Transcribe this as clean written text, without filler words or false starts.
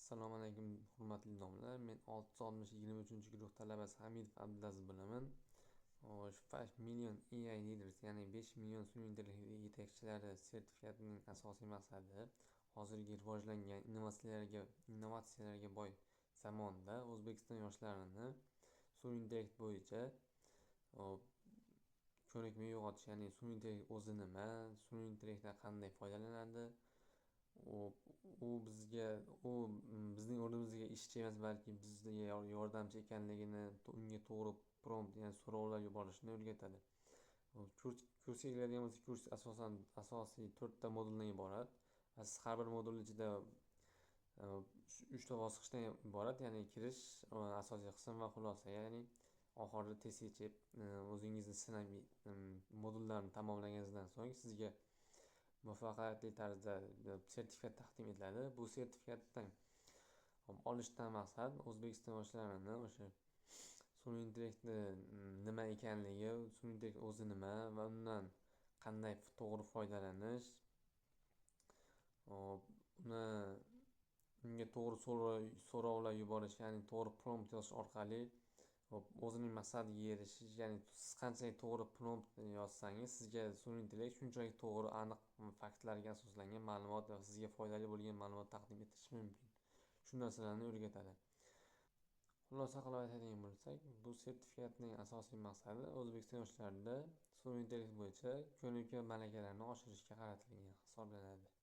Assalomu alaykum, hurmatli domlalar. Men 663-guruh talabasi Hamidov Abdulaziz bo'laman. 5 million AI leaders, ya'ni 5 million sun'iy intellekt yetakchilari sertifikatining asosiy maqsadi hozirgi rivojlangan innovatsiyalarga boy zamonda O'zbekiston yoshlarini sun'iy intellekt bo'yicha ko'nikma uyg'otish, ya'ni sun'iy intellekt o'zi nima, sun'iy intellektdan qanday foydalanadi, bizning o'rnimizga ishchi emas, balki bizga yordamchi ekanligini, unga to'g'ri prompt, ya'ni so'rovlar yuborishni o'rgatadi. Kursga keladigan bo'lsak, kurs asosan asosiy 4 ta moduldan iborat. Siz har bir modul ichida 3 ta bosqichdan iborat, ya'ni kirish, asosiy qism va xulosa, ya'ni oxirida test yechib, o'zingizni sinab, modullarni tamomlaganingizdan so'ng sizga muvaffaqiyatli tarzda sertifikat taqdim etiladi. Bu sertifikatdan olishdan maqsad O'zbekiston yoshlarini o'sha sun'iy intellektni nima ekanligi, sun'iy intellekt o'zi nima va undan qanday to'g'ri foydalanish, unga to'g'ri so'rovlar yuborish, ya'ni to'g'ri prompt yozish orqali o'zining maqsadiga erishish, ya'ni siz qanchalik to'g'ri prompt yozsangiz, sizga sun'iy intellekt shunchalik to'g'ri, aniq faktlarga asoslangan ma'lumot va sizga foydali bo'lgan ma'lumot taqdim etishi mumkin. Shu narsalarni o'rgatadi. Xulosa qilib aytadigan bo'lsak, bu sertifikatning asosiy maqsadi O'zbekiston yoshlarida sun'iy intellekt bo'yicha ko'nikma malakalarini oshirishga qaratilgan hisoblanadi.